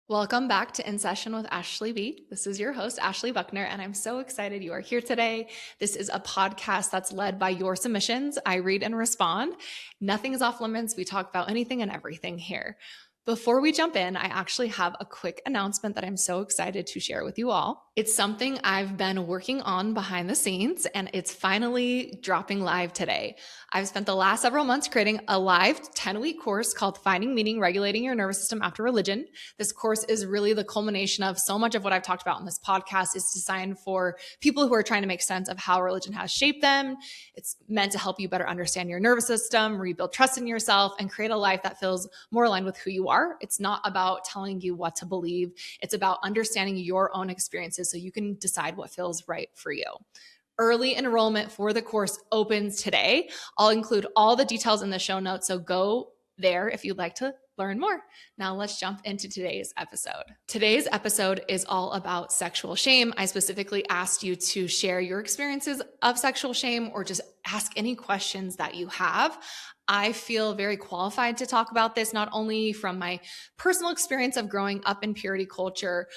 Welcome back to In Session with Ashley B. This is your host, Ashley Buckner, and I'm so excited you are here today. This is a podcast that's led by your submissions. I read and respond. Nothing is off limits. We talk about anything and everything here. Before we jump in, I actually have a quick announcement that I'm so excited to share with you all. It's something I've been working on behind the scenes, and it's finally dropping live today. I've spent the last several months creating a live 10-week course called Finding Meaning, Regulating Your Nervous System After Religion. This course is really the culmination of so much of what I've talked about in this podcast. Is designed for people who are trying to make sense of how religion has shaped them. It's meant to help you better understand your nervous system, rebuild trust in yourself, and create a life that feels more aligned with who you are. It's not about telling you what to believe. It's about understanding your own experiences so you can decide what feels right for you. Early enrollment for the course opens today. I'll include all the details in the show notes, so go there if you'd like to learn more. Now let's jump into today's episode. Today's episode is all about sexual shame. I specifically asked you to share your experiences of sexual shame or just ask any questions that you have. I feel very qualified to talk about this, not only from my personal experience of growing up in purity culture,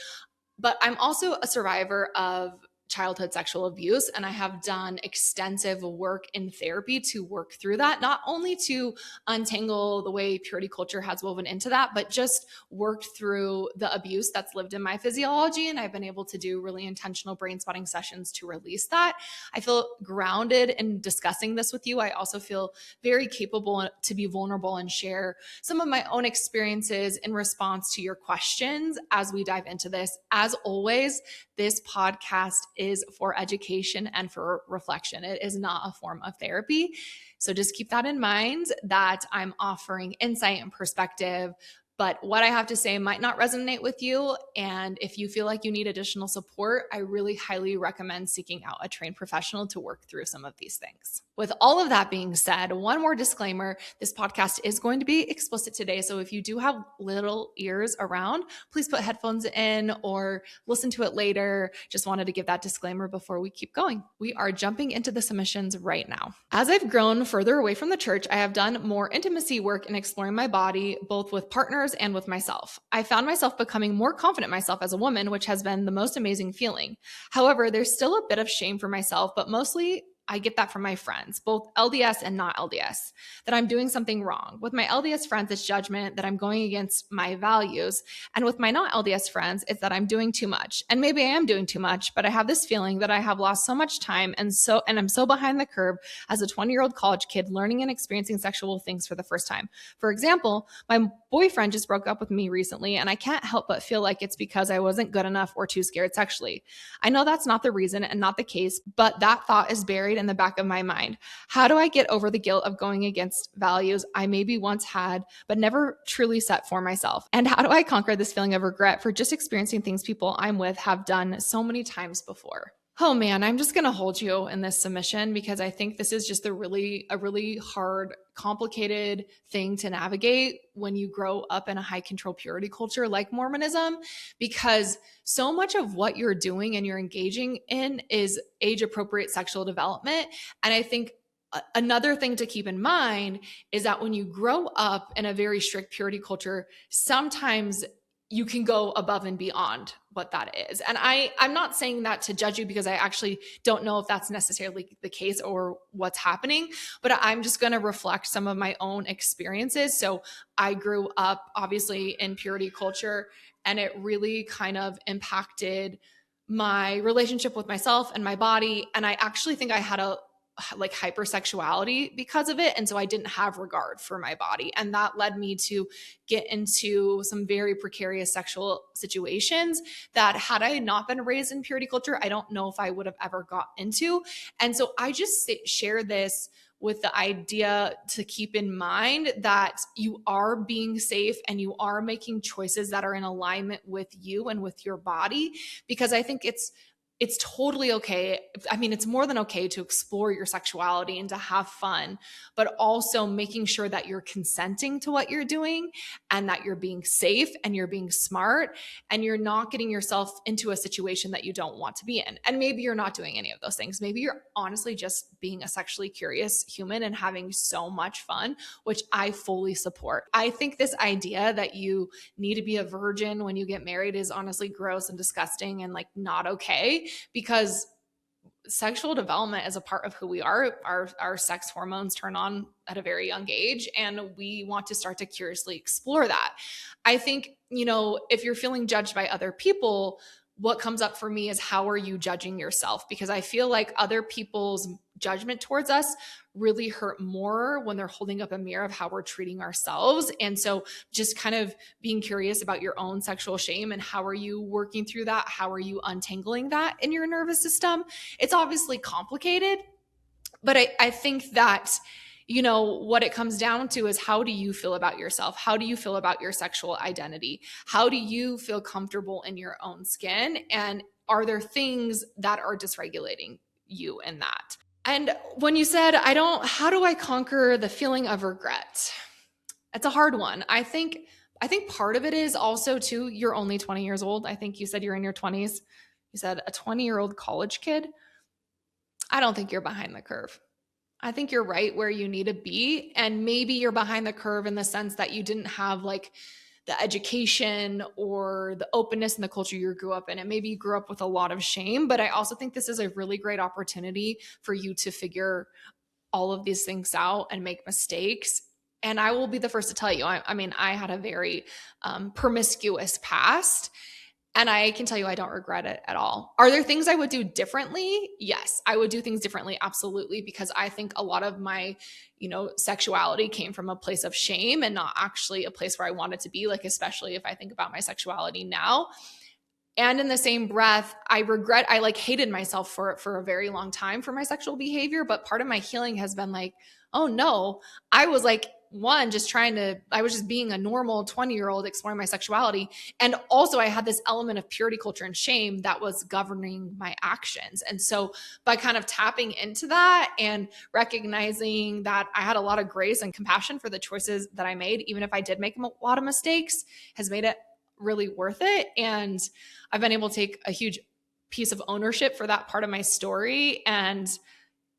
but I'm also a survivor of childhood sexual abuse. And I have done extensive work in therapy to work through that, not only to untangle the way purity culture has woven into that, but just worked through the abuse that's lived in my physiology. And I've been able to do really intentional brain spotting sessions to release that. I feel grounded in discussing this with you. I also feel very capable to be vulnerable and share some of my own experiences in response to your questions as we dive into this. As always, this podcast is for education and for reflection. It is not a form of therapy. So just keep that in mind, that I'm offering insight and perspective, but what I have to say might not resonate with you. And if you feel like you need additional support, I really highly recommend seeking out a trained professional to work through some of these things. With all of that being said, one more disclaimer, this podcast is going to be explicit today. So if you do have little ears around, please put headphones in or listen to it later. Just wanted to give that disclaimer before we keep going. We are jumping into the submissions right now. As I've grown further away from the church, I have done more intimacy work in exploring my body, both with partners and with myself. I found myself becoming more confident in myself as a woman, which has been the most amazing feeling. However, there's still a bit of shame for myself, but mostly I get that from my friends, both LDS and not LDS, that I'm doing something wrong. With my LDS friends, it's judgment that I'm going against my values. And with my not LDS friends, it's that I'm doing too much. And maybe I am doing too much, but I have this feeling that I have lost so much time and I'm so behind the curve as a 20-year-old college kid learning and experiencing sexual things for the first time. For example, my boyfriend just broke up with me recently, and I can't help but feel like it's because I wasn't good enough or too scared sexually. I know that's not the reason and not the case, but that thought is buried in the back of my mind. How do I get over the guilt of going against values I maybe once had, but never truly set for myself? And how do I conquer this feeling of regret for just experiencing things people I'm with have done so many times before? Oh man, I'm just going to hold you in this submission because I think this is just a really hard, complicated thing to navigate when you grow up in a high control purity culture like Mormonism, because so much of what you're doing and you're engaging in is age appropriate sexual development. And I think another thing to keep in mind is that when you grow up in a very strict purity culture, sometimes you can go above and beyond what that is. And I'm not saying that to judge you, because I actually don't know if that's necessarily the case or what's happening, but I'm just going to reflect some of my own experiences. So I grew up obviously in purity culture, and it really kind of impacted my relationship with myself and my body. And I actually think I had a hypersexuality because of it. And so I didn't have regard for my body. And that led me to get into some very precarious sexual situations that, had I not been raised in purity culture, I don't know if I would have ever got into. And so I just share this with the idea to keep in mind that you are being safe and you are making choices that are in alignment with you and with your body, because I think it's it's totally okay. I mean, it's more than okay to explore your sexuality and to have fun, but also making sure that you're consenting to what you're doing and that you're being safe and you're being smart and you're not getting yourself into a situation that you don't want to be in. And maybe you're not doing any of those things. Maybe you're honestly just being a sexually curious human and having so much fun, which I fully support. I think this idea that you need to be a virgin when you get married is honestly gross and disgusting and like not okay, because sexual development is a part of who we are. Our sex hormones turn on at a very young age, and we want to start to curiously explore that. I think, if you're feeling judged by other people, what comes up for me is how are you judging yourself? Because I feel like other people's judgment towards us really hurt more when they're holding up a mirror of how we're treating ourselves. And so just kind of being curious about your own sexual shame and how are you working through that? How are you untangling that in your nervous system? It's obviously complicated, but I think that what it comes down to is how do you feel about yourself? How do you feel about your sexual identity? How do you feel comfortable in your own skin? And are there things that are dysregulating you in that? And when you said, how do I conquer the feeling of regret? It's a hard one. I think part of it is also too, you're only 20 years old. I think you said you're in your 20s. You said a 20-year-old college kid. I don't think you're behind the curve. I think you're right where you need to be. And maybe you're behind the curve in the sense that you didn't have like the education or the openness in the culture you grew up in. And maybe you grew up with a lot of shame, but I also think this is a really great opportunity for you to figure all of these things out and make mistakes. And I will be the first to tell you, I had a very promiscuous past. And I can tell you, I don't regret it at all. Are there things I would do differently? Yes, I would do things differently. Absolutely. Because I think a lot of my, sexuality came from a place of shame and not actually a place where I wanted to be, like, especially if I think about my sexuality now. And in the same breath, I hated myself for a very long time for my sexual behavior. But part of my healing has been like, oh no, I was like, I was just being a normal 20-year-old exploring my sexuality. And also I had this element of purity culture and shame that was governing my actions. And so by kind of tapping into that and recognizing that I had a lot of grace and compassion for the choices that I made, even if I did make a lot of mistakes, has made it really worth it. And I've been able to take a huge piece of ownership for that part of my story and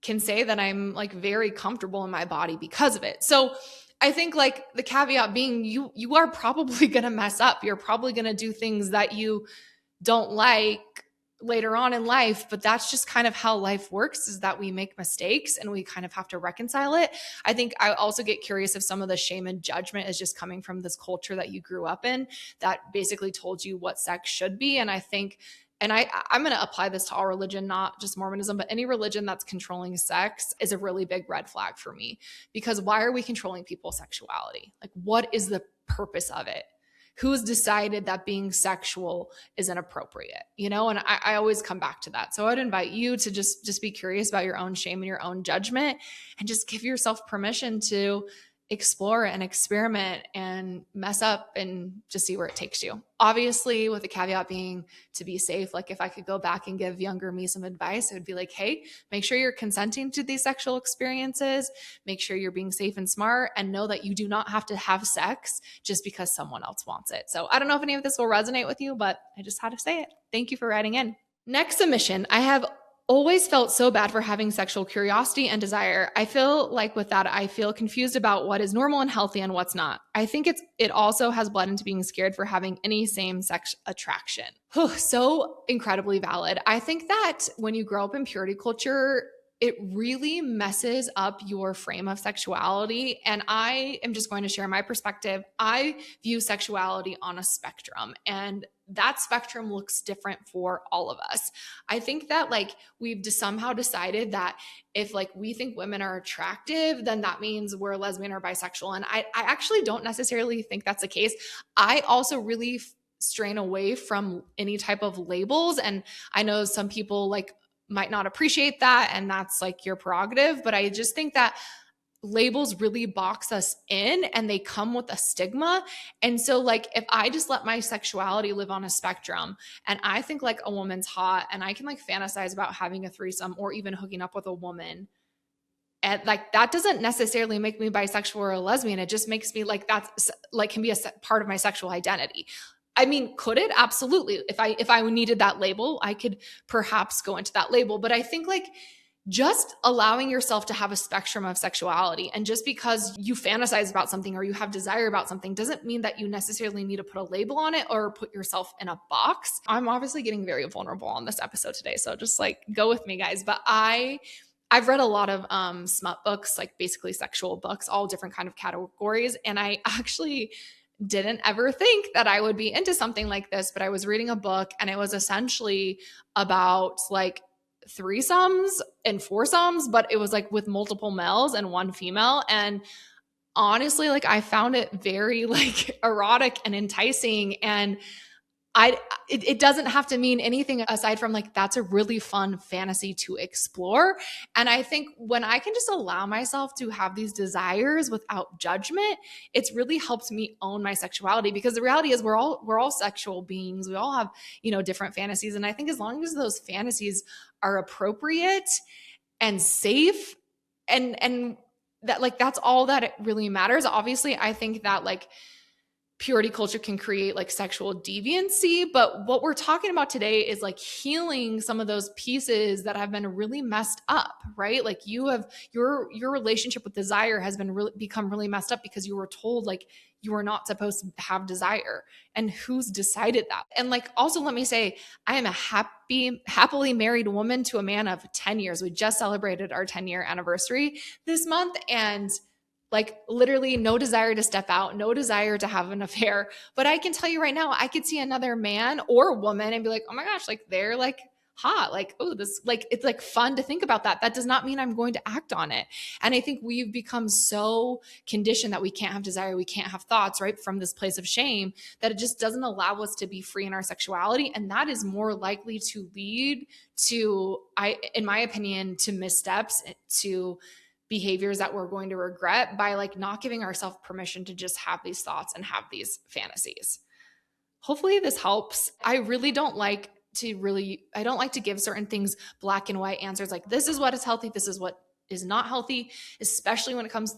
can say that I'm like very comfortable in my body because of it. So I think like the caveat being you are probably going to mess up. You're probably going to do things that you don't like later on in life, but that's just kind of how life works, is that we make mistakes and we kind of have to reconcile it. I think I also get curious if some of the shame and judgment is just coming from this culture that you grew up in that basically told you what sex should be. And I think I'm going to apply this to all religion, not just Mormonism, but any religion that's controlling sex is a really big red flag for me. Because why are we controlling people's sexuality? Like, what is the purpose of it? Who's decided that being sexual is inappropriate? And I always come back to that. So I'd invite you to just be curious about your own shame and your own judgment and just give yourself permission to explore and experiment and mess up and just see where it takes you. Obviously, with the caveat being to be safe. Like if I could go back and give younger me some advice, it would be like, hey, make sure you're consenting to these sexual experiences, make sure you're being safe and smart, and know that you do not have to have sex just because someone else wants it. So I don't know if any of this will resonate with you, but I just had to say it. Thank you for writing in. Next submission. I have always felt so bad for having sexual curiosity and desire. I feel like with that, I feel confused about what is normal and healthy and what's not. I think it also has bled into being scared for having any same-sex attraction. So incredibly valid. I think that when you grow up in purity culture, it really messes up your frame of sexuality. And I am just going to share my perspective. I view sexuality on a spectrum, and that spectrum looks different for all of us. I think that like we've somehow decided that if like we think women are attractive, then that means we're lesbian or bisexual. And I actually don't necessarily think that's the case. I also really strain away from any type of labels. And I know some people like might not appreciate that, and that's like your prerogative. But I just think that labels really box us in and they come with a stigma. And so like if I just let my sexuality live on a spectrum and I think like a woman's hot and I can like fantasize about having a threesome or even hooking up with a woman, and like that doesn't necessarily make me bisexual or a lesbian. It just makes me like that's like can be a part of my sexual identity. I mean, could it? Absolutely. If I needed that label, I could perhaps go into that label. But I think like just allowing yourself to have a spectrum of sexuality, and just because you fantasize about something or you have desire about something doesn't mean that you necessarily need to put a label on it or put yourself in a box. I'm obviously getting very vulnerable on this episode today, so just like go with me, guys. But I've read a lot of smut books, like basically sexual books, all different kind of categories, and I actually didn't ever think that I would be into something like this, but I was reading a book and it was essentially about like threesomes and foursomes, but it was like with multiple males and one female. And honestly, like I found it very like erotic and enticing. And it doesn't have to mean anything aside from like that's a really fun fantasy to explore. And I think when I can just allow myself to have these desires without judgment, it's really helped me own my sexuality, because the reality is we're all sexual beings. We all have, different fantasies. And I think as long as those fantasies are appropriate and safe, and that like that's all that it really matters. Obviously, I think that like purity culture can create like sexual deviancy, but what we're talking about today is like healing some of those pieces that have been really messed up, right? Like you have your relationship with desire has been become really messed up because you were told like you are not supposed to have desire. And who's decided that? And like also let me say, I am a happily married woman to a man of 10 years. We just celebrated our 10-year anniversary this month, and like literally no desire to step out, no desire to have an affair. But I can tell you right now, I could see another man or woman and be like, oh my gosh, like they're like hot. Like, oh, this, like, it's like fun to think about that. That does not mean I'm going to act on it. And I think we've become so conditioned that we can't have desire, we can't have thoughts, right? From this place of shame, that it just doesn't allow us to be free in our sexuality. And that is more likely to lead to, in my opinion, to missteps, to behaviors that we're going to regret by like not giving ourselves permission to just have these thoughts and have these fantasies. Hopefully this helps. I don't like to give certain things black and white answers. Like this is what is healthy, this is what is not healthy, especially when it comes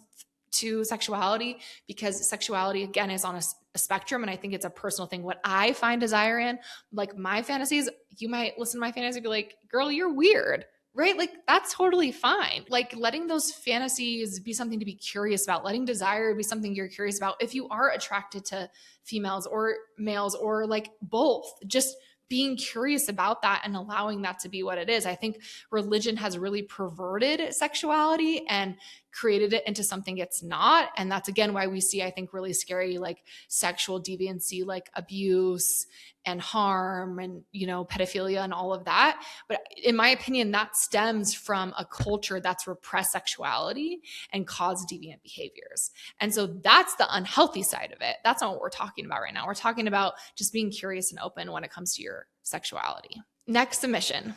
to sexuality, because sexuality again is on a spectrum. And I think it's a personal thing. What I find desire in, like my fantasies, you might listen to my fantasy and be like, girl, you're weird. Right? Like that's totally fine. Like letting those fantasies be something to be curious about, letting desire be something you're curious about. If you are attracted to females or males or like both, just being curious about that and allowing that to be what it is. I think religion has really perverted sexuality and created it into something it's not. And that's again why we see, I think, really scary like sexual deviancy, like abuse and harm and, pedophilia and all of that. But in my opinion, that stems from a culture that's repressed sexuality and caused deviant behaviors. And so that's the unhealthy side of it. That's not what we're talking about right now. We're talking about just being curious and open when it comes to your sexuality. Next submission.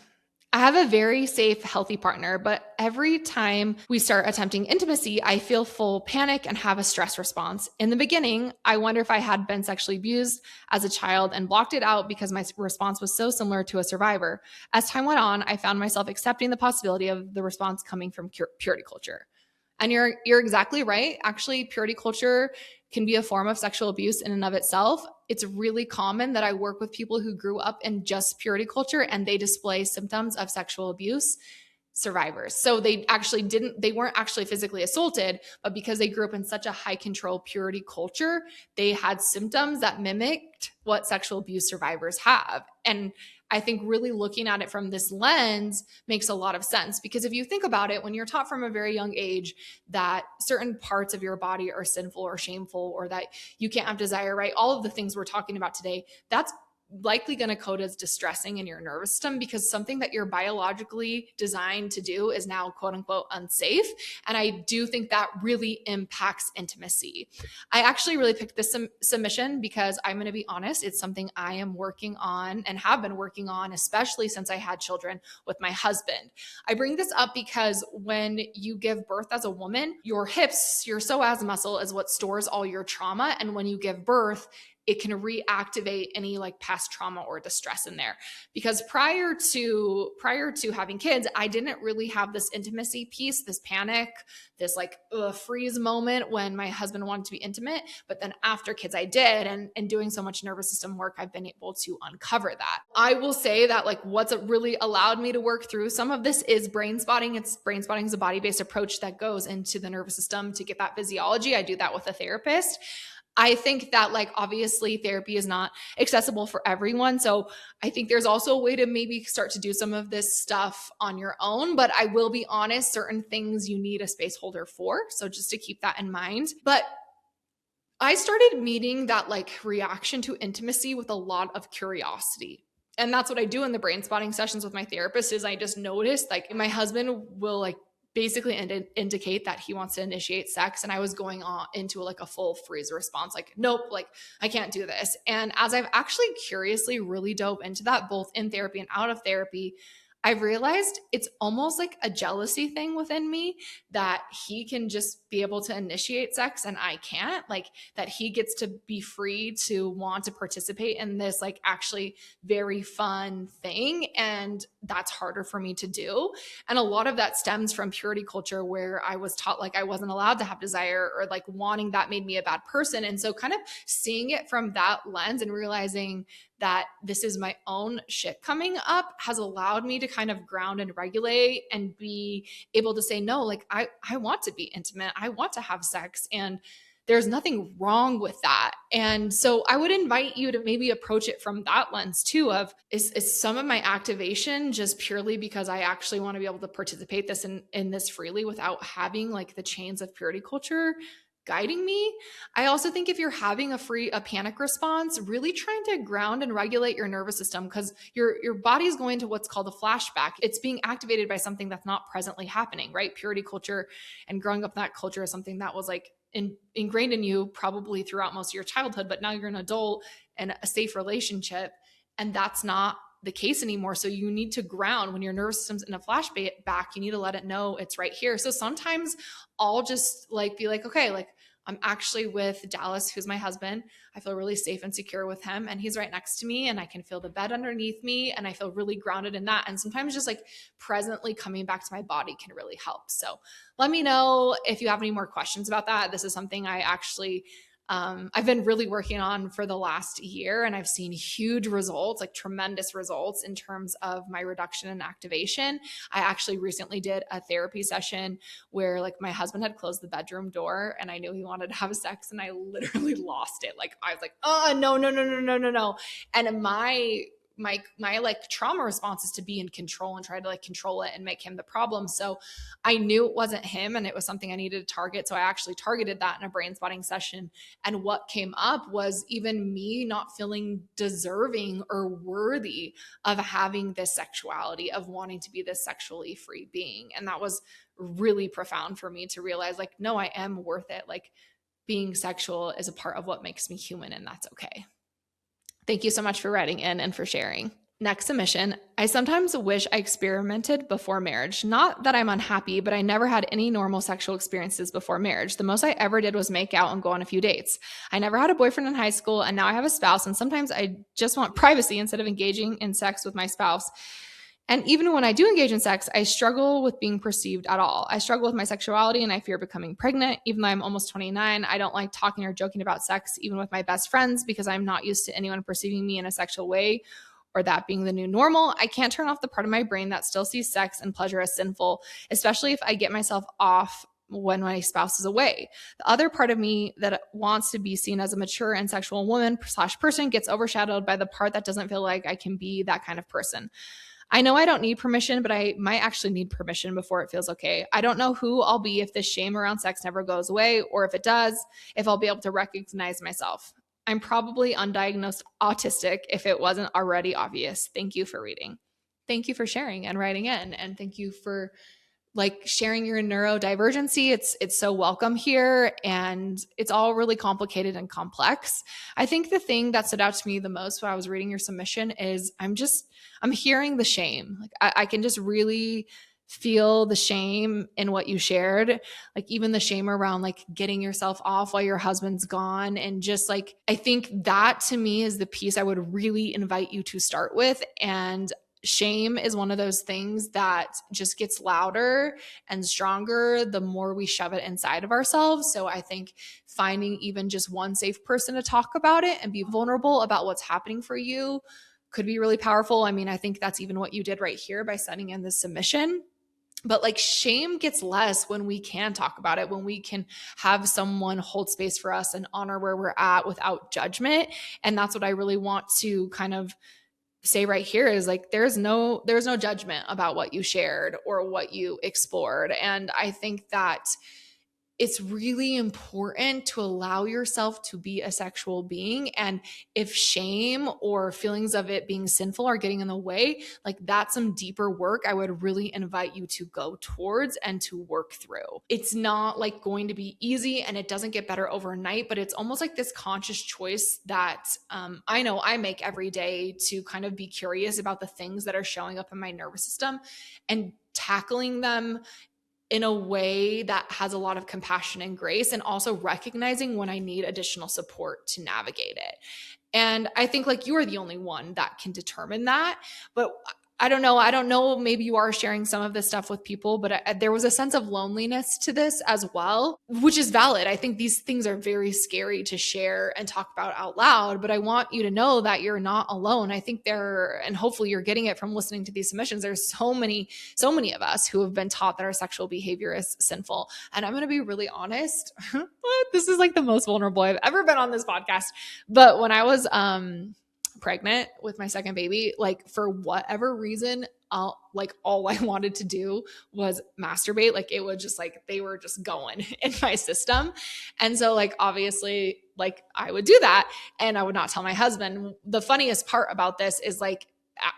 I have a very safe, healthy partner, but every time we start attempting intimacy, I feel full panic and have a stress response. In the beginning, I wonder if I had been sexually abused as a child and blocked it out because my response was so similar to a survivor. As time went on, I found myself accepting the possibility of the response coming from purity culture. And you're exactly right. Actually, purity culture can be a form of sexual abuse in and of itself. It's really common that I work with people who grew up in just purity culture and they display symptoms of sexual abuse survivors. So they weren't actually physically assaulted, but because they grew up in such a high control purity culture, they had symptoms that mimicked what sexual abuse survivors have. And I think really looking at it from this lens makes a lot of sense, because if you think about it, when you're taught from a very young age that certain parts of your body are sinful or shameful, or that you can't have desire, right? All of the things we're talking about today, that's likely going to code as distressing in your nervous system, because something that you're biologically designed to do is now quote unquote unsafe. And I do think that really impacts intimacy. I actually really picked this submission because I'm going to be honest, it's something I am working on and have been working on, especially since I had children with my husband. I bring this up because when you give birth as a woman, your hips, your psoas muscle is what stores all your trauma. And when you give birth, it can reactivate any like past trauma or distress in there. Because prior to having kids, I didn't really have this intimacy piece, this panic, this like freeze moment when my husband wanted to be intimate. But then after kids, I did. And doing so much nervous system work, I've been able to uncover that. I will say that like what's really allowed me to work through some of this is brain spotting. Brain spotting is a body-based approach that goes into the nervous system to get that physiology. I do that with a therapist. I think that like obviously therapy is not accessible for everyone. So I think there's also a way to maybe start to do some of this stuff on your own. But I will be honest, certain things you need a space holder for. So just to keep that in mind. But I started meeting that like reaction to intimacy with a lot of curiosity. And that's what I do in the brain spotting sessions with my therapist is I just noticed like my husband will like basically indicate that he wants to initiate sex. And I was going on into like a full freeze response, like, nope, like I can't do this. And as I've actually curiously really dove into that, both in therapy and out of therapy, I've realized it's almost like a jealousy thing within me that he can just be able to initiate sex and I can't, like that he gets to be free to want to participate in this like actually very fun thing. And that's harder for me to do. And a lot of that stems from purity culture where I was taught like I wasn't allowed to have desire or like wanting that made me a bad person. And so kind of seeing it from that lens and realizing that this is my own shit coming up has allowed me to kind of ground and regulate and be able to say, no, like I want to be intimate. I want to have sex and there's nothing wrong with that. And so I would invite you to maybe approach it from that lens too of is some of my activation just purely because I actually want to be able to participate in this freely without having like the chains of purity culture guiding me. I also think if you're having a panic response, really trying to ground and regulate your nervous system because your body's going to what's called a flashback. It's being activated by something that's not presently happening, right? Purity culture and growing up in that culture is something that was like ingrained in you probably throughout most of your childhood, but now you're an adult in a safe relationship and that's not the case anymore. So you need to ground when your nervous system's in a flashback, you need to let it know it's right here. So sometimes I'll just like be like, okay, like I'm actually with Dallas, who's my husband. I feel really safe and secure with him and he's right next to me and I can feel the bed underneath me and I feel really grounded in that. And sometimes just like presently coming back to my body can really help. So let me know if you have any more questions about that. This is something I actually I've been really working on for the last year and I've seen huge results, like tremendous results in terms of my reduction in activation. I actually recently did a therapy session where like my husband had closed the bedroom door and I knew he wanted to have sex and I literally lost it. Like I was like, oh, no. And my like trauma response is to be in control and try to like control it and make him the problem. So I knew it wasn't him and it was something I needed to target. So I actually targeted that in a brain spotting session. And what came up was even me not feeling deserving or worthy of having this sexuality, of wanting to be this sexually free being. And that was really profound for me to realize like, no, I am worth it. Like being sexual is a part of what makes me human and that's okay. Thank you so much for writing in and for sharing. Next submission. I sometimes wish I experimented before marriage. Not that I'm unhappy, but I never had any normal sexual experiences before marriage. The most I ever did was make out and go on a few dates. I never had a boyfriend in high school and now I have a spouse and sometimes I just want privacy instead of engaging in sex with my spouse. And even when I do engage in sex, I struggle with being perceived at all. I struggle with my sexuality and I fear becoming pregnant. Even though I'm almost 29, I don't like talking or joking about sex, even with my best friends, because I'm not used to anyone perceiving me in a sexual way or that being the new normal. I can't turn off the part of my brain that still sees sex and pleasure as sinful, especially if I get myself off when my spouse is away. The other part of me that wants to be seen as a mature and sexual woman/person gets overshadowed by the part that doesn't feel like I can be that kind of person. I know I don't need permission, but I might actually need permission before it feels okay. I don't know who I'll be if this shame around sex never goes away, or if it does, if I'll be able to recognize myself. I'm probably undiagnosed autistic if it wasn't already obvious. Thank you for reading. Thank you for sharing and writing in. And thank you for like sharing your neurodivergency. It's so welcome here, and it's all really complicated and complex. I think the thing that stood out to me the most when I was reading your submission is I'm hearing the shame. Like I can just really feel the shame in what you shared, like even the shame around like getting yourself off while your husband's gone. And just like, I think that to me is the piece I would really invite you to start with. And shame is one of those things that just gets louder and stronger the more we shove it inside of ourselves. So I think finding even just one safe person to talk about it and be vulnerable about what's happening for you could be really powerful. I mean, I think that's even what you did right here by sending in this submission. But like shame gets less when we can talk about it, when we can have someone hold space for us and honor where we're at without judgment. And that's what I really want to kind of say right here is like, there's no judgment about what you shared or what you explored. And I think that it's really important to allow yourself to be a sexual being. And if shame or feelings of it being sinful are getting in the way, like that's some deeper work I would really invite you to go towards and to work through. It's not like going to be easy, and it doesn't get better overnight, but it's almost like this conscious choice that I know I make every day to kind of be curious about the things that are showing up in my nervous system and tackling them in a way that has a lot of compassion and grace, and also recognizing when I need additional support to navigate it. And I think like you are the only one that can determine that. But I don't know. Maybe you are sharing some of this stuff with people, but there was a sense of loneliness to this as well, which is valid. I think these things are very scary to share and talk about out loud, but I want you to know that you're not alone. I think and hopefully you're getting it from listening to these submissions. There's so many of us who have been taught that our sexual behavior is sinful. And I'm going to be really honest. This is like the most vulnerable I've ever been on this podcast. But when I was, pregnant with my second baby, like for whatever reason, all I wanted to do was masturbate. Like it was just like, they were just going in my system. And so like, obviously like I would do that and I would not tell my husband. The funniest part about this is like,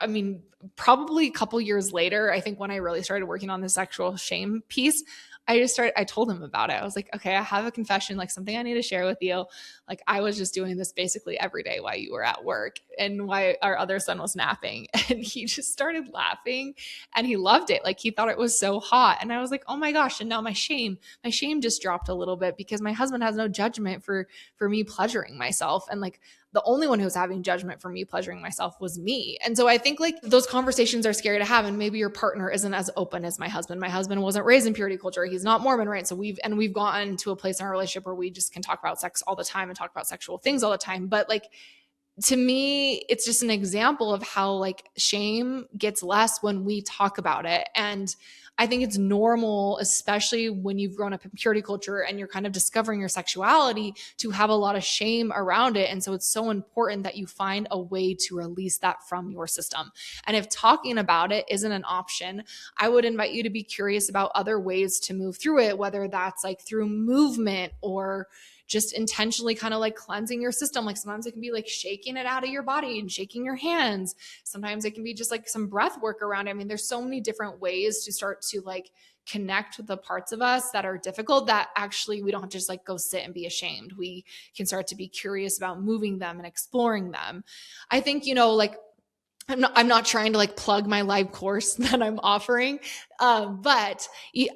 I mean, probably a couple years later, I think when I really started working on the sexual shame piece, I told him about it. I was like, okay, I have a confession, like something I need to share with you. Like I was just doing this basically every day while you were at work and while our other son was napping. And he just started laughing and he loved it. Like he thought it was so hot. And I was like, oh my gosh. And now my shame just dropped a little bit because my husband has no judgment for me pleasuring myself. And like the only one who was having judgment for me pleasuring myself was me. And so I think like those conversations are scary to have. And maybe your partner isn't as open as my husband. My husband wasn't raised in purity culture. He's not Mormon, right? So we've gotten to a place in our relationship where we just can talk about sex all the time and talk about sexual things all the time. But like, to me, it's just an example of how like shame gets less when we talk about it. And I think it's normal, especially when you've grown up in purity culture and you're kind of discovering your sexuality, to have a lot of shame around it. And so it's so important that you find a way to release that from your system. And if talking about it isn't an option, I would invite you to be curious about other ways to move through it, whether that's like through movement or just intentionally kind of like cleansing your system. Like sometimes it can be like shaking it out of your body and shaking your hands. Sometimes it can be just like some breath work around it. I mean, there's so many different ways to start to like connect with the parts of us that are difficult, that actually we don't have to just like go sit and be ashamed. We can start to be curious about moving them and exploring them. I think, like I'm not trying to like plug my live course that I'm offering, but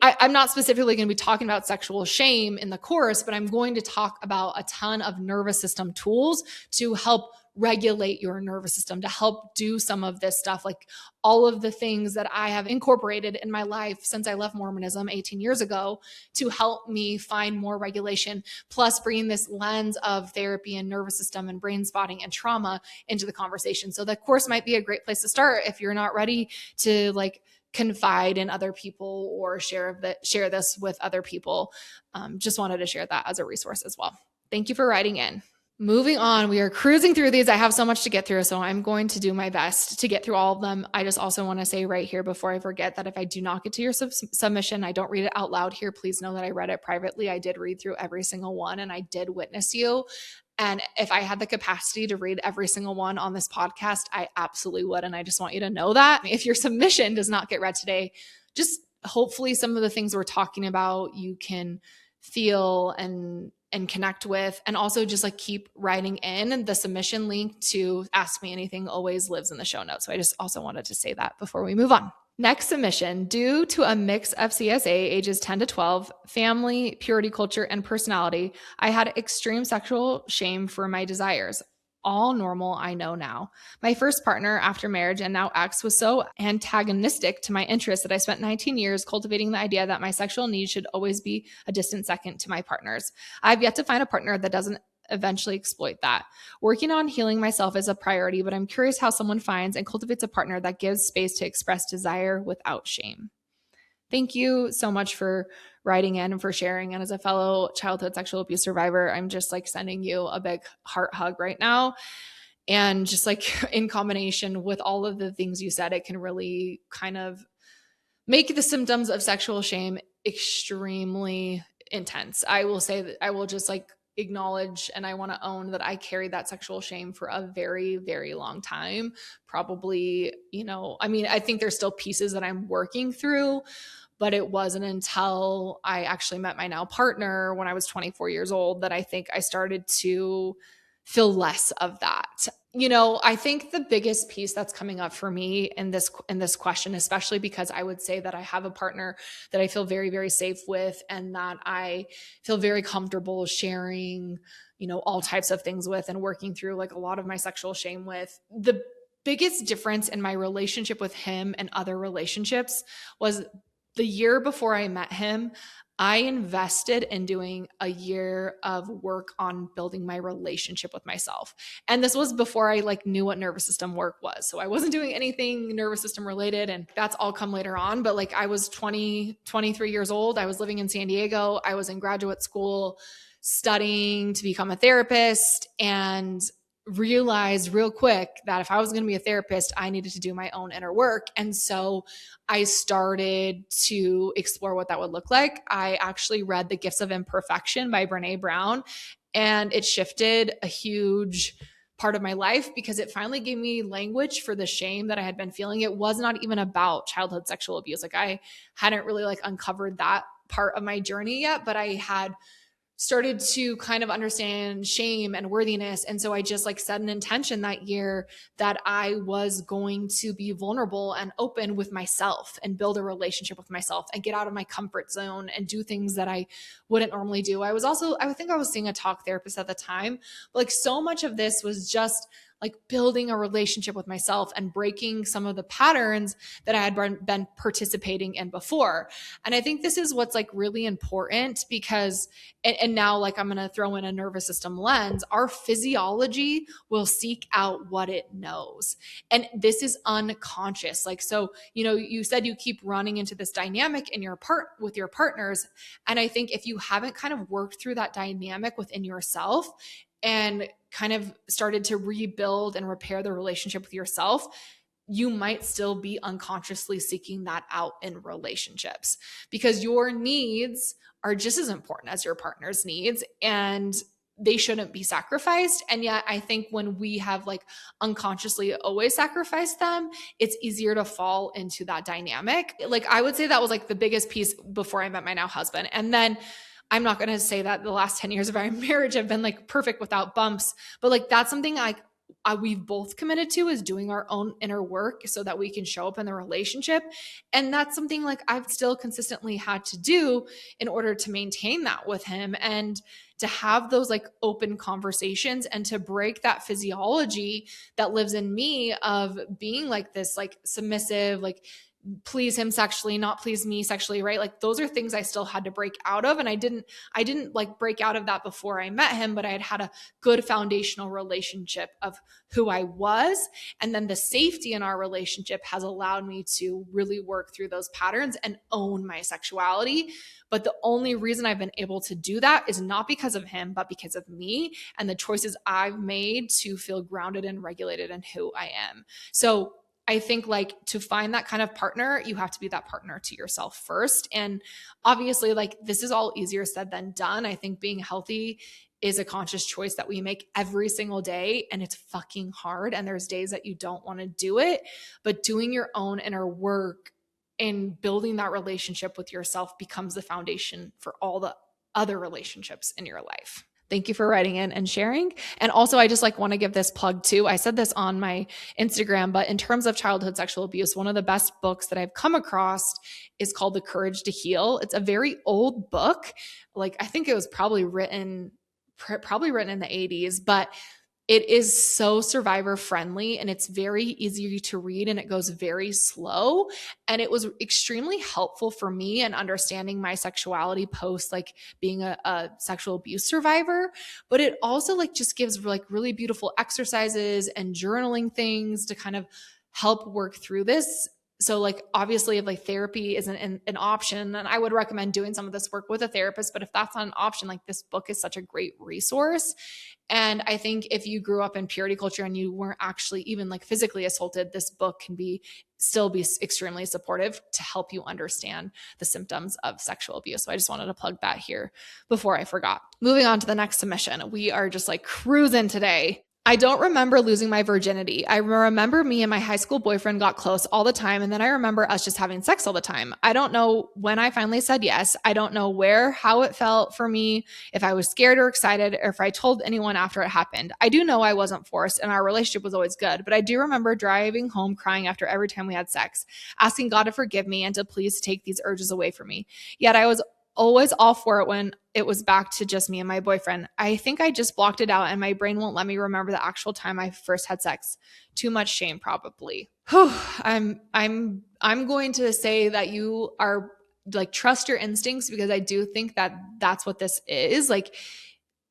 I'm not specifically going to be talking about sexual shame in the course, but I'm going to talk about a ton of nervous system tools to help regulate your nervous system, to help do some of this stuff, like all of the things that I have incorporated in my life since I left Mormonism 18 years ago to help me find more regulation, plus bringing this lens of therapy and nervous system and brain spotting and trauma into the conversation. So the course might be a great place to start if you're not ready to like confide in other people or share this with other people. Just wanted to share that as a resource as well. Thank you for writing in. Moving on, we are cruising through these. I have so much to get through, so I'm going to do my best to get through all of them. I just also want to say right here before I forget that if I do not get to your submission, I don't read it out loud here. Please know that I read it privately. I did read through every single one and I did witness you. And if I had the capacity to read every single one on this podcast, I absolutely would. And I just want you to know that if your submission does not get read today, just hopefully some of the things we're talking about, you can feel and connect with, and also just like keep writing in. And the submission link to Ask Me Anything always lives in the show notes. So I just also wanted to say that before we move on. Next submission: due to a mix of CSA ages 10 to 12, family, purity culture, and personality, I had extreme sexual shame for my desires. All normal, I know now. My first partner after marriage and now ex was so antagonistic to my interests that I spent 19 years cultivating the idea that my sexual needs should always be a distant second to my partner's. I've yet to find a partner that doesn't eventually exploit that. Working on healing myself is a priority, but I'm curious how someone finds and cultivates a partner that gives space to express desire without shame. Thank you so much for writing in and for sharing. And as a fellow childhood sexual abuse survivor, I'm just like sending you a big heart hug right now. And just like in combination with all of the things you said, it can really kind of make the symptoms of sexual shame extremely intense. I will say that I will just like acknowledge, and I want to own that I carried that sexual shame for a very, very long time. Probably, I think there's still pieces that I'm working through, but it wasn't until I actually met my now partner when I was 24 years old that I think I started to feel less of that. I think the biggest piece that's coming up for me in this question, especially because I would say that I have a partner that I feel very, very safe with, and that I feel very comfortable sharing, all types of things with, and working through like a lot of my sexual shame with. The biggest difference in my relationship with him and other relationships was the year before I met him. I invested in doing a year of work on building my relationship with myself. And this was before I like knew what nervous system work was. So I wasn't doing anything nervous system related, and that's all come later on. But like I was 23 years old. I was living in San Diego. I was in graduate school studying to become a therapist, and realized real quick that if I was going to be a therapist, I needed to do my own inner work. And so I started to explore what that would look like. I actually read The Gifts of Imperfection by Brené Brown, and it shifted a huge part of my life because it finally gave me language for the shame that I had been feeling. It was not even about childhood sexual abuse. Like I hadn't really like uncovered that part of my journey yet, but I had started to kind of understand shame and worthiness. And so I just like set an intention that year that I was going to be vulnerable and open with myself and build a relationship with myself and get out of my comfort zone and do things that I wouldn't normally do. I think I was seeing a talk therapist at the time, but like so much of this was just like building a relationship with myself and breaking some of the patterns that I had been participating in before. And I think this is what's like really important because, and now like I'm going to throw in a nervous system lens, our physiology will seek out what it knows. And this is unconscious. Like, so, you said you keep running into this dynamic in with your partners. And I think if you haven't kind of worked through that dynamic within yourself and kind of started to rebuild and repair the relationship with yourself, you might still be unconsciously seeking that out in relationships because your needs are just as important as your partner's needs, and they shouldn't be sacrificed. And yet I think when we have like unconsciously always sacrificed them, it's easier to fall into that dynamic. Like I would say that was like the biggest piece before I met my now husband. And then I'm not going to say that the last 10 years of our marriage have been like perfect without bumps, but like that's something we've both committed to, is doing our own inner work so that we can show up in the relationship. And that's something like I've still consistently had to do in order to maintain that with him and to have those like open conversations and to break that physiology that lives in me of being like this, like submissive, like please him sexually, not please me sexually, right? Like those are things I still had to break out of. And I didn't like break out of that before I met him, but I had a good foundational relationship of who I was. And then the safety in our relationship has allowed me to really work through those patterns and own my sexuality. But the only reason I've been able to do that is not because of him, but because of me and the choices I've made to feel grounded and regulated in who I am. So I think like to find that kind of partner, you have to be that partner to yourself first. And obviously like this is all easier said than done. I think being healthy is a conscious choice that we make every single day, and it's fucking hard. And there's days that you don't want to do it, but doing your own inner work and building that relationship with yourself becomes the foundation for all the other relationships in your life. Thank you for writing in and sharing. And also, I just want to give this plug too. I said this on my Instagram, but in terms of childhood sexual abuse, one of the best books that I've come across is called The Courage to Heal. It's a very old book. I think it was probably written in the 80s, but it is so survivor friendly and it's very easy to read and it goes very slow. And it was extremely helpful for me in understanding my sexuality post being a sexual abuse survivor. But it also just gives really beautiful exercises and journaling things to kind of help work through this. So obviously if therapy isn't an option, then I would recommend doing some of this work with a therapist. But if that's not an option, this book is such a great resource. And I think if you grew up in purity culture and you weren't actually even physically assaulted, this book can still be extremely supportive to help you understand the symptoms of sexual abuse. So I just wanted to plug that here before I forgot. Moving on to the next submission. We are just cruising today. I don't remember losing my virginity. I remember me and my high school boyfriend got close all the time. And then I remember us just having sex all the time. I don't know when I finally said yes. I don't know how it felt for me, if I was scared or excited, or if I told anyone after it happened. I do know I wasn't forced and our relationship was always good. But I do remember driving home crying after every time we had sex, asking God to forgive me and to please take these urges away from me. Yet I was always all for it when it was back to just me and my boyfriend. I think I just blocked it out and my brain won't let me remember the actual time I first had sex. Too much shame, probably. I'm going to say that you are trust your instincts, because I do think that that's what this is,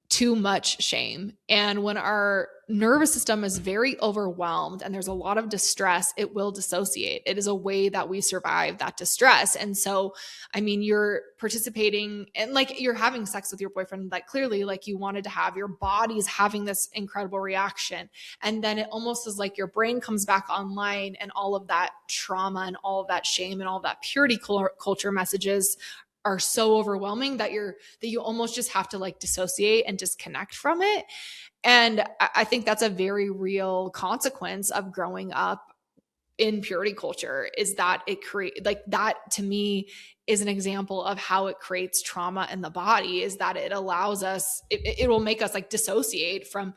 too much shame. And when our nervous system is very overwhelmed and there's a lot of distress, it will dissociate. It is a way that we survive that distress. And so, you're participating and you're having sex with your boyfriend that clearly you wanted to have, your body's having this incredible reaction. And then it almost is your brain comes back online and all of that trauma and all of that shame and all of that purity culture messages are so overwhelming that you almost just have to dissociate and disconnect from it. And I think that's a very real consequence of growing up in purity culture, is that it that to me is an example of how it creates trauma in the body, is that it allows us, it will make us dissociate from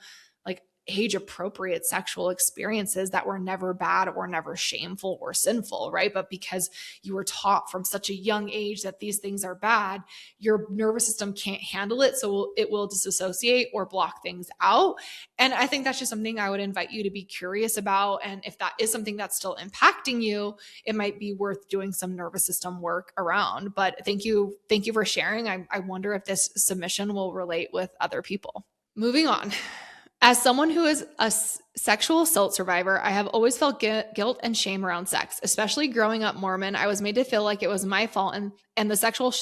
age appropriate sexual experiences that were never bad or never shameful or sinful, right? But because you were taught from such a young age that these things are bad, your nervous system can't handle it. So it will disassociate or block things out. And I think that's just something I would invite you to be curious about. And if that is something that's still impacting you, it might be worth doing some nervous system work around. But thank you for sharing. I wonder if this submission will relate with other people. Moving on. As someone who is a sexual assault survivor, I have always felt guilt and shame around sex. Especially growing up Mormon, I was made to feel like it was my fault and the sexual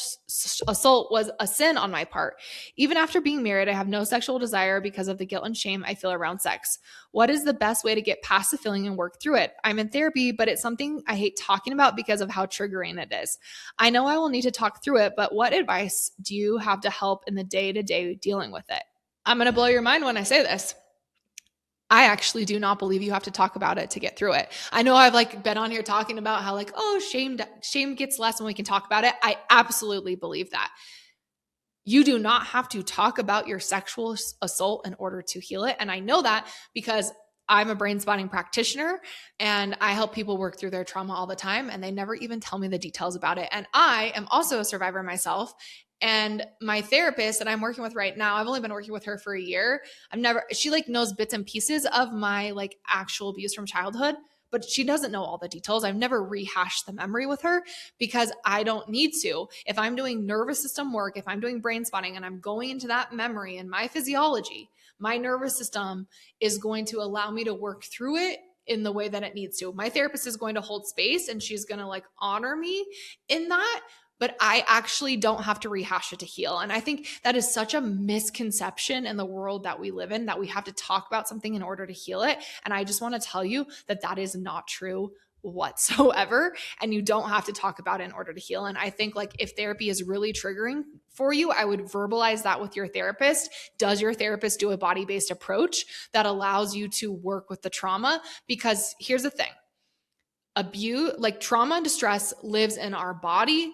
assault was a sin on my part. Even after being married, I have no sexual desire because of the guilt and shame I feel around sex. What is the best way to get past the feeling and work through it? I'm in therapy, but it's something I hate talking about because of how triggering it is. I know I will need to talk through it, but what advice do you have to help in the day-to-day dealing with it? I'm going to blow your mind when I say this. I actually do not believe you have to talk about it to get through it. I know I've been on here talking about how shame gets less when we can talk about it. I absolutely believe that. You do not have to talk about your sexual assault in order to heal it. And I know that because I'm a brain spotting practitioner and I help people work through their trauma all the time and they never even tell me the details about it. And I am also a survivor myself. And my therapist that I'm working with right now, I've only been working with her for a year. She knows bits and pieces of my actual abuse from childhood, but she doesn't know all the details. I've never rehashed the memory with her because I don't need to. If I'm doing nervous system work, if I'm doing brain spotting and I'm going into that memory and my physiology, my nervous system is going to allow me to work through it in the way that it needs to. My therapist is going to hold space and she's going to honor me in that. But I actually don't have to rehash it to heal. And I think that is such a misconception in the world that we live in, that we have to talk about something in order to heal it. And I just want to tell you that that is not true whatsoever, and you don't have to talk about it in order to heal. And I think like if therapy is really triggering for you, I would verbalize that with your therapist. Does your therapist do a body-based approach that allows you to work with the trauma? Because here's the thing. Like trauma and distress lives in our body,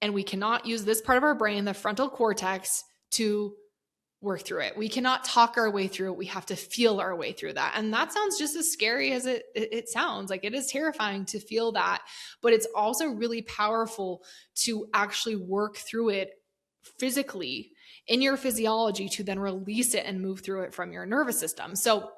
and we cannot use this part of our brain, the frontal cortex, to work through it. We cannot talk our way through it. We have to feel our way through that. And that sounds just as scary as it sounds. Like, it is terrifying to feel that, but it's also really powerful to actually work through it physically in your physiology to then release it and move through it from your nervous system. So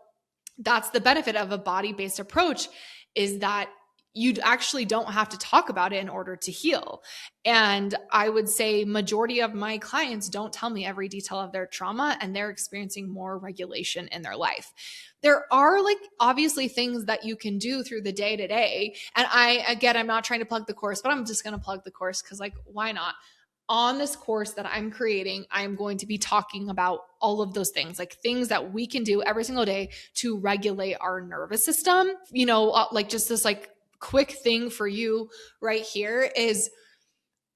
that's the benefit of a body-based approach, is that you actually don't have to talk about it in order to heal. And I would say majority of my clients don't tell me every detail of their trauma, and they're experiencing more regulation in their life. There are like obviously things that you can do through the day to day. And I'm not trying to plug the course, but I'm just going to plug the course because like, why not? On this course that I'm creating, I'm going to be talking about all of those things, like things that we can do every single day to regulate our nervous system. Like just this like quick thing for you right here is,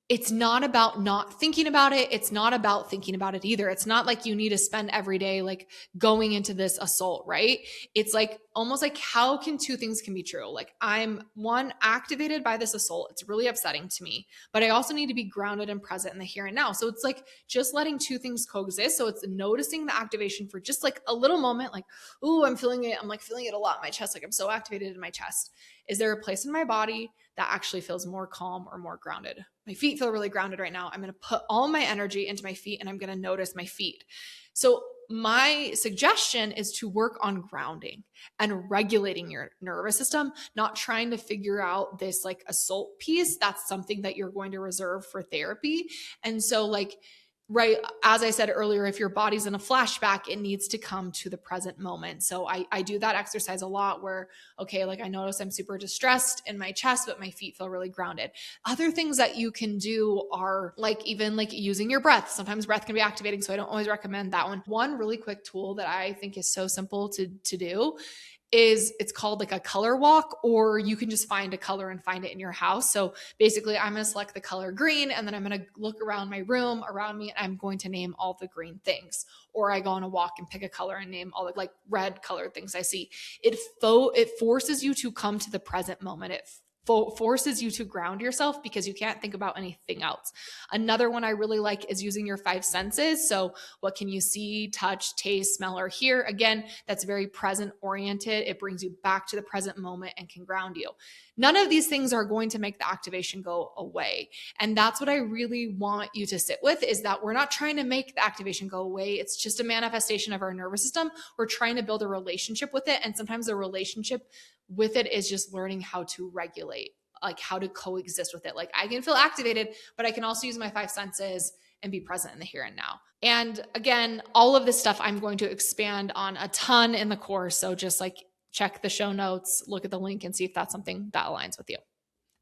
it's not about not thinking about it. It's not about thinking about it either. It's not like you need to spend every day like going into this assault, right? It's like almost like, how can two things can be true? Like, I'm one, activated by this assault. It's really upsetting to me, but I also need to be grounded and present in the here and now. So it's like just letting two things coexist. So it's noticing the activation for just like a little moment, like, ooh, I'm feeling it. I'm like feeling it a lot in my chest. Like, I'm so activated in my chest. Is there a place in my body that actually feels more calm or more grounded? My feet feel really grounded right now. I'm going to put all my energy into my feet, and I'm going to notice my feet. So my suggestion is to work on grounding and regulating your nervous system, not trying to figure out this like assault piece. That's something that you're going to reserve for therapy. And so like, right, as I said earlier, if your body's in a flashback, it needs to come to the present moment. So I do that exercise a lot where, okay, like I notice I'm super distressed in my chest, but my feet feel really grounded. Other things that you can do are like even like using your breath. Sometimes breath can be activating, so I don't always recommend that one. One really quick tool that I think is so simple to do is, it's called like a color walk, or you can just find a color and find it in your house. So basically I'm going to select the color green, and then I'm going to look around my room around me, and I'm going to name all the green things. Or I go on a walk and pick a color and name all the like red colored things I see. It forces you to come to the present moment. It forces you to ground yourself because you can't think about anything else. Another one I really like is using your five senses. So what can you see, touch, taste, smell, or hear? Again, that's very present oriented. It brings you back to the present moment and can ground you. None of these things are going to make the activation go away. And that's what I really want you to sit with, is that we're not trying to make the activation go away. It's just a manifestation of our nervous system. We're trying to build a relationship with it. And sometimes the relationship with it is just learning how to regulate, like how to coexist with it. Like, I can feel activated, but I can also use my five senses and be present in the here and now. And again, all of this stuff I'm going to expand on a ton in the course. So just like check the show notes, look at the link, and see if that's something that aligns with you.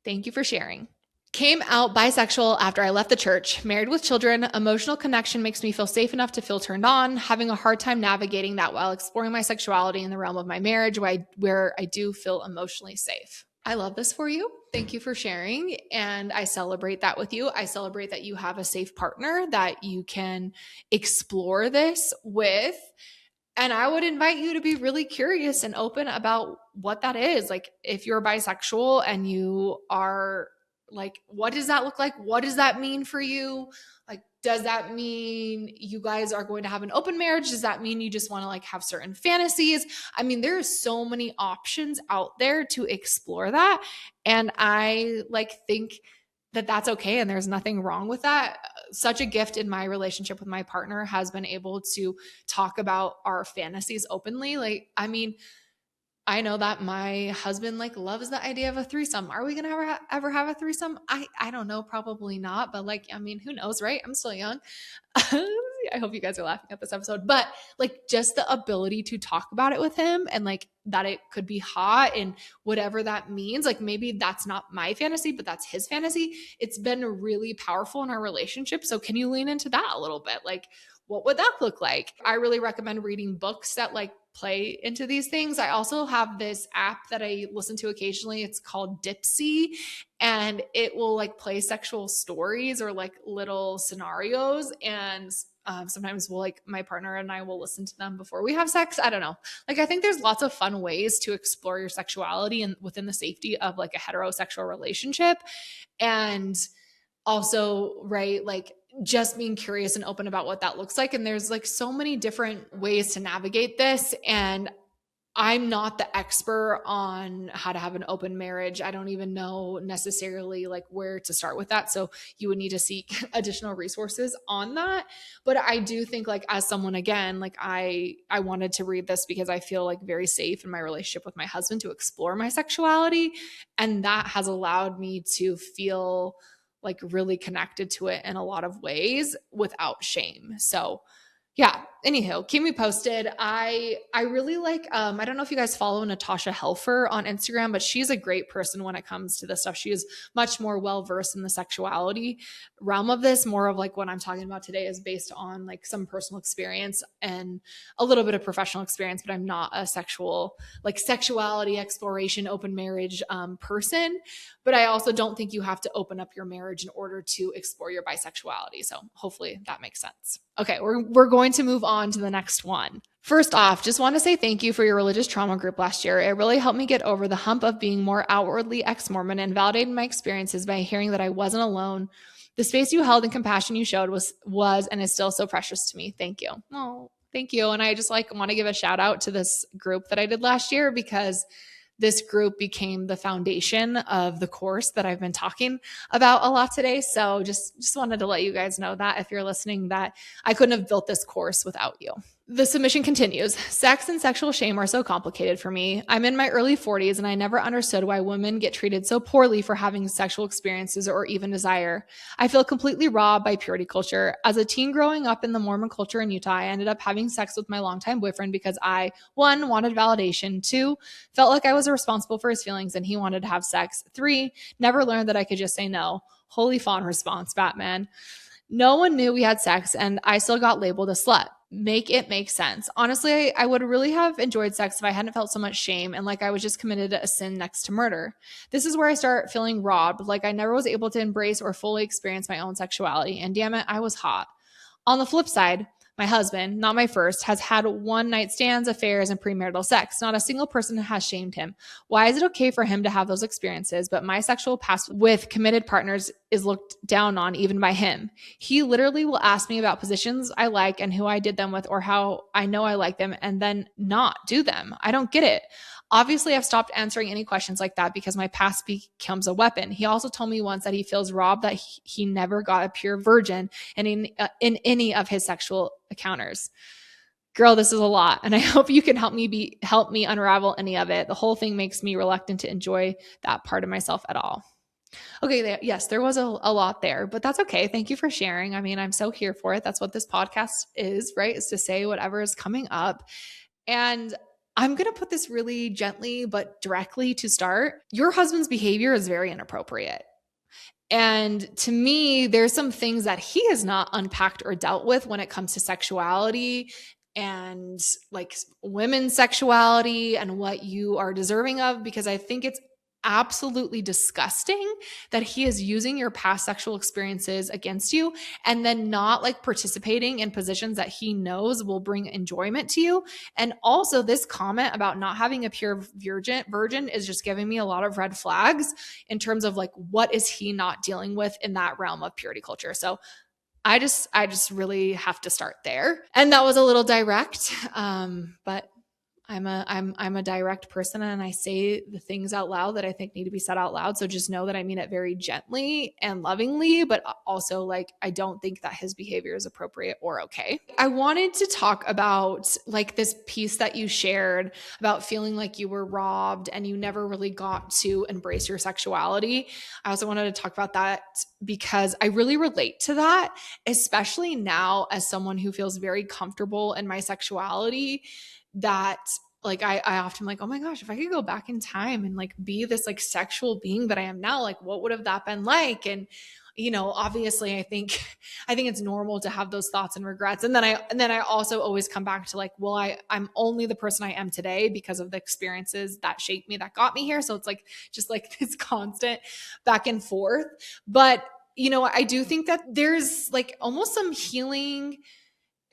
Thank you for sharing. Came out bisexual after I left the church, married with children. Emotional connection makes me feel safe enough to feel turned on, having a hard time navigating that while exploring my sexuality in the realm of my marriage, where I do feel emotionally safe. I love this for you. Thank you for sharing. And I celebrate that with you. I celebrate that you have a safe partner that you can explore this with. And I would invite you to be really curious and open about what that is. Like, if you're bisexual and you are like, what does that look like? What does that mean for you? Like, does that mean you guys are going to have an open marriage? Does that mean you just want to like have certain fantasies? I mean, there are so many options out there to explore that. And I like think that that's okay. And there's nothing wrong with that. Such a gift in my relationship with my partner has been able to talk about our fantasies openly. Like, I mean, I know that my husband like loves the idea of a threesome. Are we going to ever have a threesome? I don't know. Probably not. But like, I mean, who knows, right? I'm still young. I hope you guys are laughing at this episode, but like just the ability to talk about it with him, and like that it could be hot and whatever that means. Like, maybe that's not my fantasy, but that's his fantasy. It's been really powerful in our relationship. So can you lean into that a little bit? Like, what would that look like? I really recommend reading books that like play into these things. I also have this app that I listen to occasionally. It's called Dipsy, and it will like play sexual stories or like little scenarios. And sometimes we'll like my partner and I will listen to them before we have sex. I don't know. Like, I think there's lots of fun ways to explore your sexuality and within the safety of like a heterosexual relationship. And also, right, like just being curious and open about what that looks like. And there's like so many different ways to navigate this. And I'm not the expert on how to have an open marriage. I don't even know necessarily like where to start with that. So you would need to seek additional resources on that. But I do think like as someone, again, like I wanted to read this because I feel like very safe in my relationship with my husband to explore my sexuality. And that has allowed me to feel like really connected to it in a lot of ways without shame. So yeah, anywho, keep me posted. I really like, I don't know if you guys follow Natasha Helfer on Instagram, but she's a great person when it comes to this stuff. She is much more well-versed in the sexuality realm of this. More of like what I'm talking about today is based on like some personal experience and a little bit of professional experience, but I'm not a sexuality exploration, open marriage person. But I also don't think you have to open up your marriage in order to explore your bisexuality. So hopefully that makes sense. Okay, we're going to move on to the next one. First off, just want to say thank you for your religious trauma group last year. It really helped me get over the hump of being more outwardly ex-Mormon and validated my experiences by hearing that I wasn't alone. The space you held and compassion you showed was and is still so precious to me. Thank you. Oh, thank you. And I just like want to give a shout out to this group that I did last year because this group became the foundation of the course that I've been talking about a lot today. So just wanted to let you guys know that if you're listening, that I couldn't have built this course without you. The submission continues. Sex and sexual shame are so complicated for me. I'm in my early 40s and I never understood why women get treated so poorly for having sexual experiences or even desire. I feel completely robbed by purity culture. As a teen growing up in the Mormon culture in Utah, I ended up having sex with my longtime boyfriend because I, 1, wanted validation, 2, felt like I was responsible for his feelings and he wanted to have sex, 3, never learned that I could just say no. Holy fawn response, Batman. No one knew we had sex and I still got labeled a slut. Make it make sense. Honestly, I would really have enjoyed sex if I hadn't felt so much shame and like I was just committed a sin next to murder. This is where I start feeling robbed, like I never was able to embrace or fully experience my own sexuality. And damn it, I was hot. On the flip side, my husband, not my first, has had one-night stands, affairs, and premarital sex. Not a single person has shamed him. Why is it okay for him to have those experiences, but my sexual past with committed partners is looked down on even by him? He literally will ask me about positions I like and who I did them with or how I know I like them and then not do them. I don't get it. Obviously, I've stopped answering any questions like that because my past becomes a weapon. He also told me once that he feels robbed that he never got a pure virgin in any of his sexual encounters. Girl, this is a lot, and I hope you can help me unravel any of it. The whole thing makes me reluctant to enjoy that part of myself at all. Okay, yes, there was a lot there, but that's okay. Thank you for sharing. I mean, I'm so here for it. That's what this podcast is, right? Is to say whatever is coming up. And I'm going to put this really gently but directly to start. Your husband's behavior is very inappropriate. And to me, there's some things that he has not unpacked or dealt with when it comes to sexuality and like women's sexuality and what you are deserving of, because I think it's absolutely disgusting that he is using your past sexual experiences against you and then not like participating in positions that he knows will bring enjoyment to you. And also this comment about not having a pure virgin is just giving me a lot of red flags in terms of like, what is he not dealing with in that realm of purity culture? So I just really have to start there. And that was a little direct, but I'm a direct person and I say the things out loud that I think need to be said out loud. So just know that I mean it very gently and lovingly, but also like, I don't think that his behavior is appropriate or okay. I wanted to talk about like this piece that you shared about feeling like you were robbed and you never really got to embrace your sexuality. I also wanted to talk about that because I really relate to that, especially now as someone who feels very comfortable in my sexuality, that like I often like, oh my gosh, if I could go back in time and like be this like sexual being that I am now, like what would have that been like? And obviously I think it's normal to have those thoughts and regrets. And then I also always come back to like, well, I'm only the person I am today because of the experiences that shaped me, that got me here. So it's like, just like this constant back and forth. But, I do think that there's like almost some healing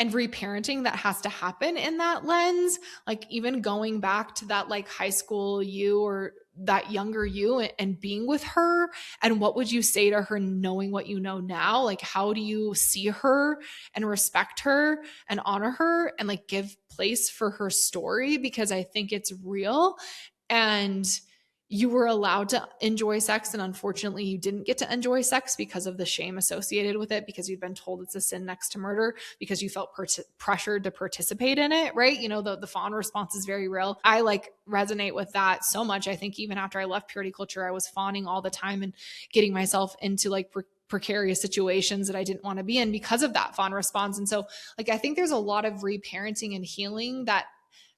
and reparenting that has to happen in that lens. Like even going back to that like high school you or that younger you and being with her, and what would you say to her knowing what you know now? Like how do you see her and respect her and honor her and like give place for her story? Because I think it's real, and you were allowed to enjoy sex, and unfortunately you didn't get to enjoy sex because of the shame associated with it, because you'd been told it's a sin next to murder, because you felt pressured to participate in it, right? The fawn response is very real. I like resonate with that so much. I think even after I left purity culture, I was fawning all the time and getting myself into like precarious situations that I didn't want to be in because of that fawn response. And so like I think there's a lot of reparenting and healing that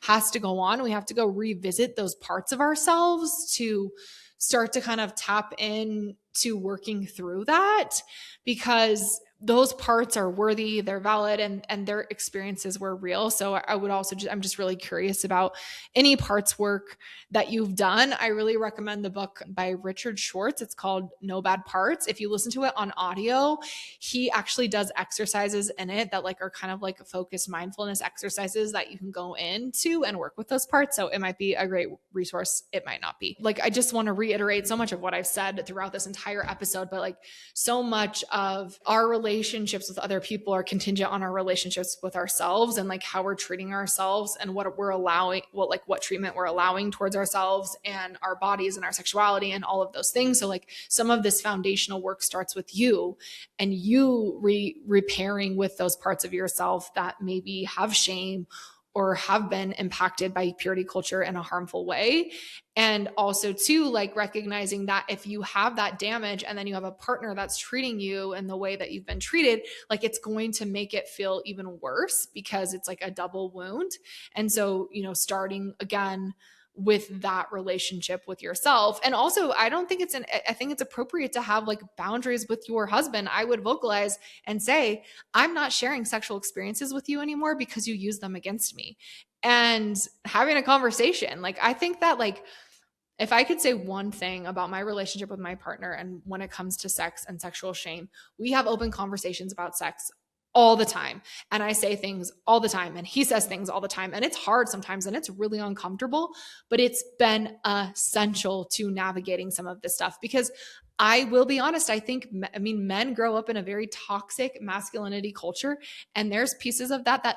has to go on. We have to go revisit those parts of ourselves to start to kind of tap in to working through that, because those parts are worthy, they're valid, and their experiences were real. So I would also I'm just really curious about any parts work that you've done. I really recommend the book by Richard Schwartz. It's called No Bad Parts. If you listen to it on audio, he actually does exercises in it that like are kind of like focused mindfulness exercises that you can go into and work with those parts. So it might be a great resource. It might not be. Like, I just want to reiterate so much of what I've said throughout this entire episode, but like so much of our relationships with other people are contingent on our relationships with ourselves, and like how we're treating ourselves and what we're allowing, what treatment we're allowing towards ourselves and our bodies and our sexuality and all of those things. So like some of this foundational work starts with you, and you repairing with those parts of yourself that maybe have shame or have been impacted by purity culture in a harmful way. And also too, like recognizing that if you have that damage and then you have a partner that's treating you in the way that you've been treated, like it's going to make it feel even worse because it's like a double wound. And so, starting again with that relationship with yourself. And also, I think it's appropriate to have like boundaries with your husband. I would vocalize and say, I'm not sharing sexual experiences with you anymore because you use them against me. And having a conversation, like, I think that like, if I could say one thing about my relationship with my partner and when it comes to sex and sexual shame, we have open conversations about sex all the time. And I say things all the time, and he says things all the time. And it's hard sometimes, and it's really uncomfortable, but it's been essential to navigating some of this stuff, because I will be honest, men grow up in a very toxic masculinity culture, and there's pieces of that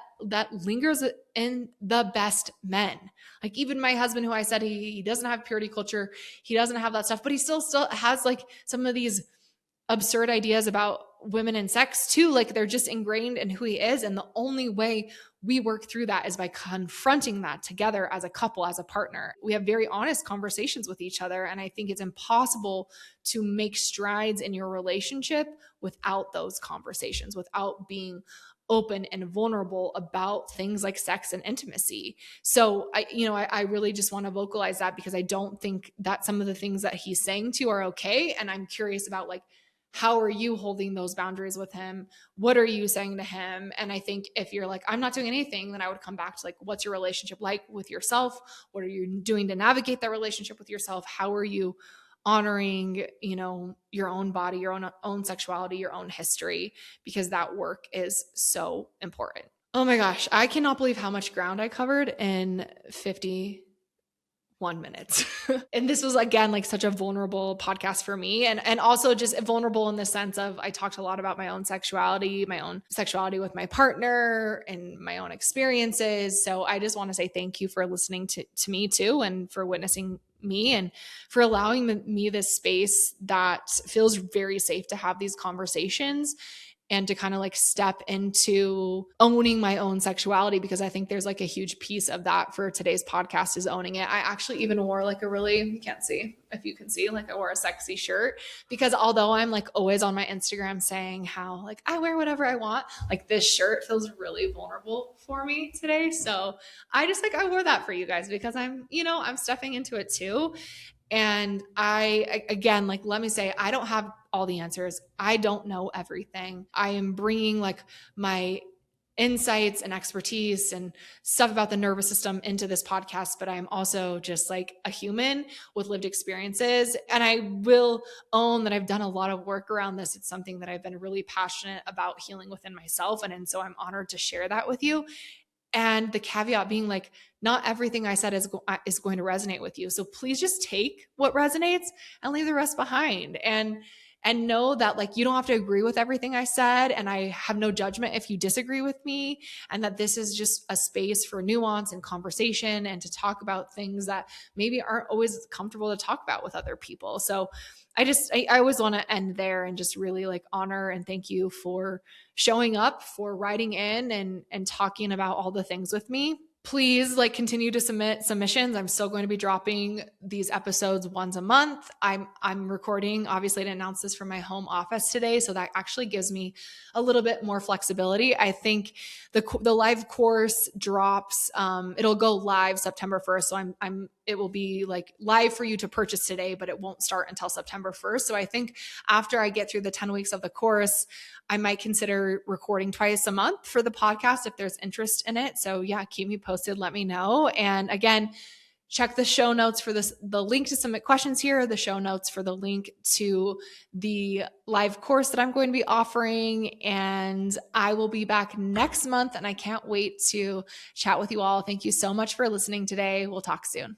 lingers in the best men. Like even my husband, who I said he doesn't have purity culture, he doesn't have that stuff, but he still has like some of these absurd ideas about women and sex too. Like they're just ingrained in who he is. And the only way we work through that is by confronting that together as a couple, as a partner. We have very honest conversations with each other. And I think it's impossible to make strides in your relationship without those conversations, without being open and vulnerable about things like sex and intimacy. So I really just want to vocalize that, because I don't think that some of the things that he's saying to you are okay. And I'm curious about like, how are you holding those boundaries with him? What are you saying to him? And I think if you're like, I'm not doing anything, then I would come back to like, what's your relationship like with yourself? What are you doing to navigate that relationship with yourself? How are you honoring, your own body, your own sexuality, your own history? Because that work is so important. Oh my gosh, I cannot believe how much ground I covered in 51 minutes. And this was again like such a vulnerable podcast for me, and also just vulnerable in the sense of I talked a lot about my own sexuality with my partner and my own experiences. So I just want to say thank you for listening to me too, and for witnessing me, and for allowing me this space that feels very safe to have these conversations and to kind of like step into owning my own sexuality, because I think there's like a huge piece of that for today's podcast is owning it. I actually even wore like you can't see if you can see, like I wore a sexy shirt, because although I'm like always on my Instagram saying how like I wear whatever I want, like this shirt feels really vulnerable for me today. So I just like, I wore that for you guys because I'm stepping into it too. And again, like, let me say, I don't have all the answers. I don't know everything. I am bringing like my insights and expertise and stuff about the nervous system into this podcast, but I'm also just like a human with lived experiences. And I will own that I've done a lot of work around this. It's something that I've been really passionate about healing within myself. And so I'm honored to share that with you. And the caveat being like, not everything I said is going to resonate with you. So please just take what resonates and leave the rest behind. And know that like you don't have to agree with everything I said, and I have no judgment if you disagree with me, and that this is just a space for nuance and conversation and to talk about things that maybe aren't always comfortable to talk about with other people. So I always want to end there and just really like honor and thank you for showing up, for writing in and talking about all the things with me. Please like continue to submit submissions. I'm still going to be dropping these episodes once a month. I'm recording, obviously, to announce this from my home office today. So that actually gives me a little bit more flexibility. I think the live course drops, it'll go live September 1st. So it will be like live for you to purchase today, but it won't start until September 1st. So I think after I get through the 10 weeks of the course, I might consider recording twice a month for the podcast if there's interest in it. So yeah, keep me posted. Let me know. And again, check the show notes for this, the link to submit questions here, the show notes for the link to the live course that I'm going to be offering. And I will be back next month, and I can't wait to chat with you all. Thank you so much for listening today. We'll talk soon.